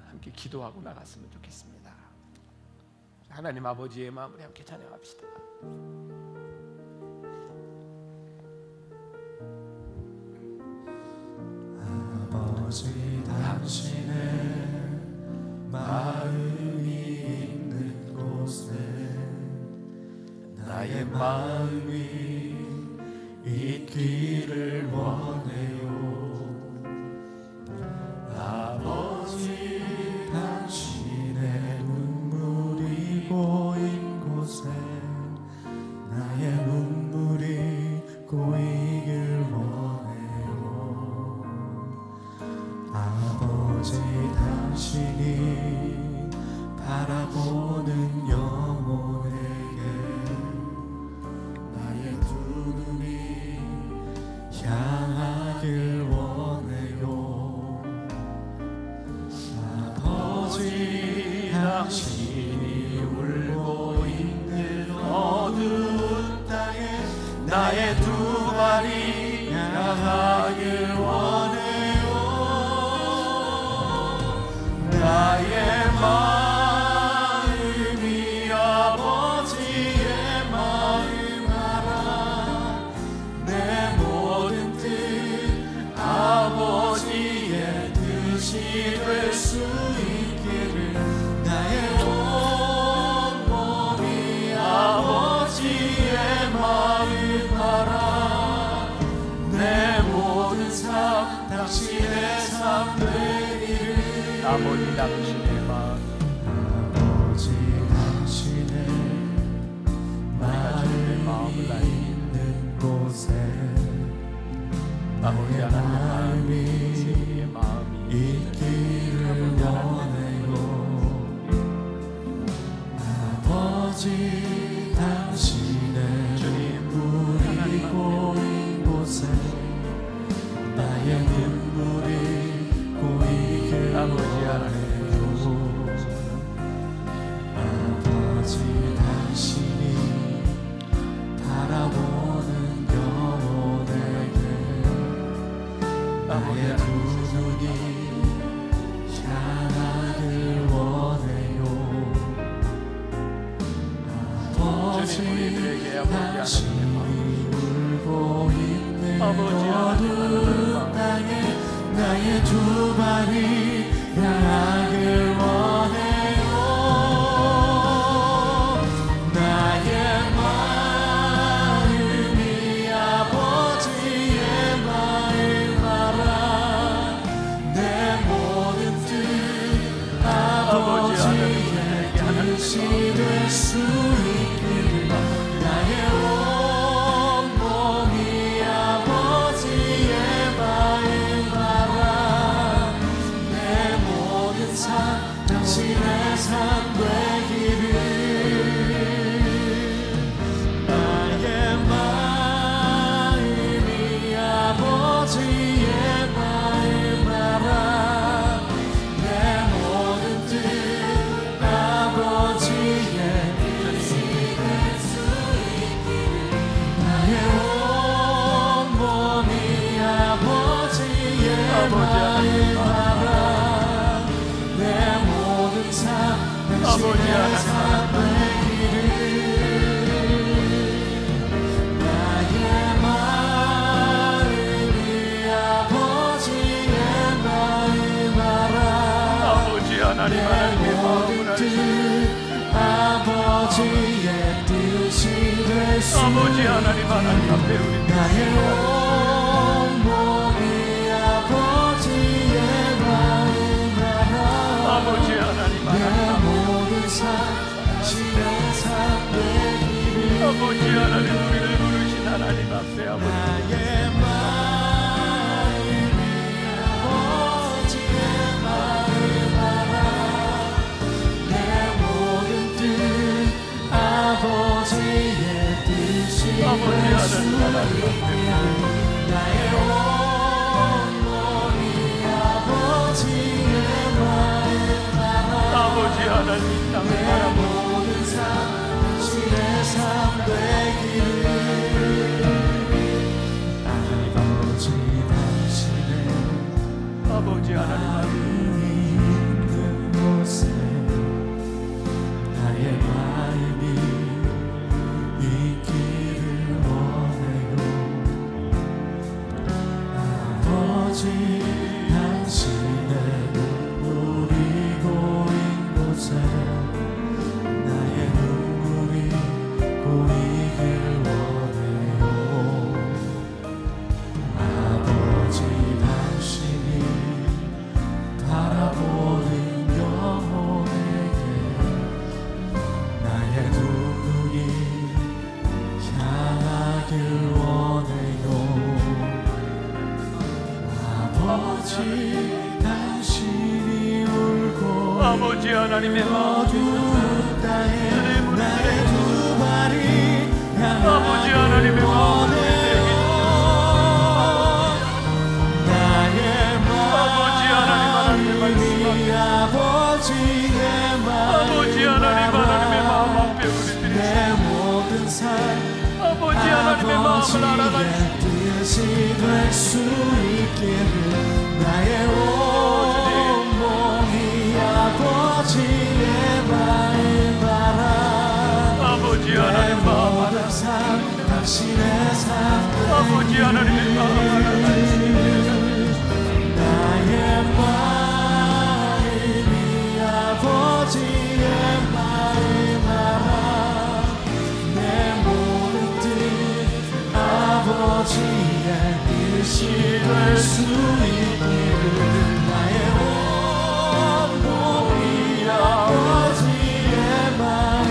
함께 기도하고 나갔으면 좋겠습니다. 하나님 아버지의 마음을 함께 찬양합시다. 아버지, 당신의 마음이 있는 곳에 나의 마음이 있기를 원해요. 아버지, 당신의 눈물이 고인 곳에 나의 눈물이 고이길 원해요. 아버지, 당신이 바라보는 영혼에게 나의 두 눈이 향하길 원해요. 아버지, 당신이 울고 있는 어두운 땅에 나의 두 발이 향하길 원해요. 나의 마음이 아버지의 마음 알아. 내 모든 뜻 아버지의 뜻이 될 수 있기를. 나의 온 몸이 아버지의 마음 알아. 내 모든 삶 당신의 삶 되기를. 아버지 당신의 마음, 아버지 당신의 마음이 있는 곳에 아버지 나의 하나님의 마음이 세계의 마음이 있기를 원해요. 아버지 당신의 눈물이 고인 곳에 나의 눈물이 고이길 아버지 하나님, 아버지 당신이 바라보는 영혼에게 나의 두 눈이 향하길 원해요. 아버지 주님 우리들에게 아버지 하나님의 당신이 울고 있는 아버지 어두운 하나님의 땅에 나의 두 발이 향하길 원해요. 나의 마음이 아버지의 마음 알아. 내 모든 뜻 아버지 아버지의 하나님의 뜻이 될 수 있기를. 나의 온 몸이 아버지의 마음 알아. 내 모든 삶 당신의 삶 되기를. 나의 마음이 아버지의 마음 알아. 내 모든 뜻 아버지의 뜻이 될 수 있기를. 나의 온 몸이 아버지의 마음 알아. 내 모든 삶 당신의 삶 되기를. 나의 마음이 아버지의 마음 알아. 아버지 하나님, 하나님의 마음을 알수 아버지의 뜻이 될 수 아버지 하나님, 하나님 앞에 우리 나의 온 몸이 아버지의 마음 알아. 아버지 하나님, 내 하나님 모든 삶 당신의 삶 되기를. 아버지 하나님, 우리를 부르신 하나님 앞에 아버지 나의 마음이 아버지의 마음 알아. 내 모든 뜻 아버지의 뜻이 아버지 될 수 하나님, 하나님 앞에 있기를. 나의 온 몸이 아버지의 마음 알아. 아버지 하나님 이 땅을 내 바라보고 모든 삶 당신의 삶 되기를. 아버지 당신의 아버지 하나님 마음이 있는 곳에 나의 마음이 있기를 원해요. 아버지 당신의 눈물이 고인 곳에 나의 눈물이 고이길 원해요. 아버지 당신이 바라보는 영혼에게 나의 두 눈이 향하길 원해요. 아버지 당신이 울고 아버지 하나님의 마음 어두운 땅에 나의 두 발이 아버지 하나님의 마음을 원해요. 나의 아버지 하나님, 하나님의 말씀 아버지의 아버지 하나님, 하나님의 마음 앞에 우리 내 드리시 모든 삶 아버지 하나님의 마음 마음을 알아가시고 뜻이 될 수 있기를 나의 온몸이 아버지의 마음 알아 아버지 하나님 마음 알아 당신의 삶 아버지 하나님의 마음 알아가시고 나의 마음이 아버지의 마음 알아 내 모든 뜻 아버지의 뜻이 될 수 있기를 나의 온몸이 아버지의 마음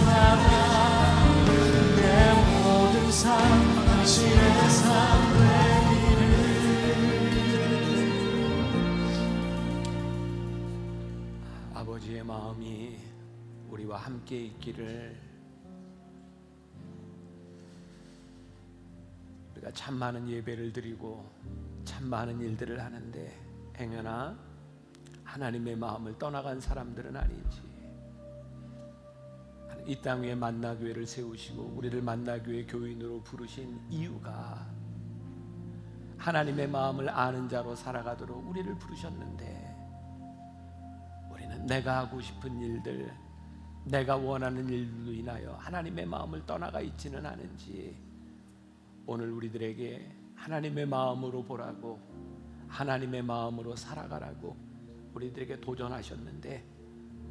알아 내 모든 삶 당신의 삶 아버지의 마음이 우리와 함께 있기를. 우리가 참 많은 예배를 드리고 참 많은 일들을 하는데 행여나 하나님의 마음을 떠나간 사람들은 아닌지, 이 땅 위에 만나교회를 세우시고 우리를 만나교회 교인으로 부르신 이유가 하나님의 마음을 아는 자로 살아가도록 우리를 부르셨는데, 우리는 내가 하고 싶은 일들, 내가 원하는 일들로 인하여 하나님의 마음을 떠나가 있지는 않은지, 오늘 우리들에게 하나님의 마음으로 보라고, 하나님의 마음으로 살아가라고 우리들에게 도전하셨는데,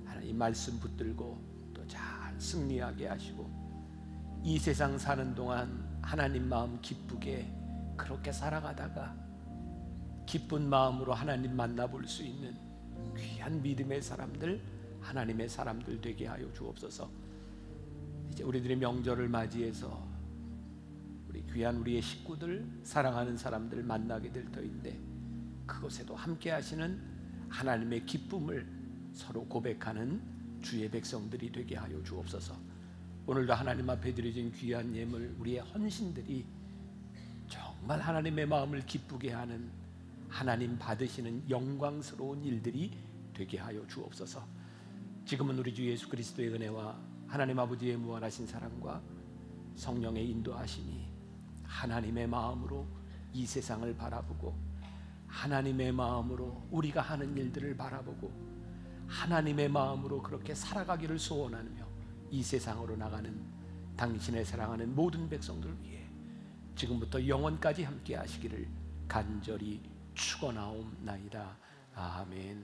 하나님 말씀 붙들고 또 잘 승리하게 하시고 이 세상 사는 동안 하나님 마음 기쁘게 그렇게 살아가다가 기쁜 마음으로 하나님 만나볼 수 있는 귀한 믿음의 사람들, 하나님의 사람들 되게 하여 주옵소서. 이제 우리들의 명절을 맞이해서 우리 귀한 우리의 식구들, 사랑하는 사람들 만나게 될 터인데, 그곳에도 함께 하시는 하나님의 기쁨을 서로 고백하는 주의 백성들이 되게 하여 주옵소서. 오늘도 하나님 앞에 드려진 귀한 예물, 우리의 헌신들이 정말 하나님의 마음을 기쁘게 하는, 하나님 받으시는 영광스러운 일들이 되게 하여 주옵소서. 지금은 우리 주 예수 그리스도의 은혜와 하나님 아버지의 무한하신 사랑과 성령의 인도하심이 하나님의 마음으로 이 세상을 바라보고, 하나님의 마음으로 우리가 하는 일들을 바라보고, 하나님의 마음으로 그렇게 살아가기를 소원하며 이 세상으로 나가는 당신의 사랑하는 모든 백성들 위해 지금부터 영원까지 함께 하시기를 간절히 축원하옵나이다. 아멘.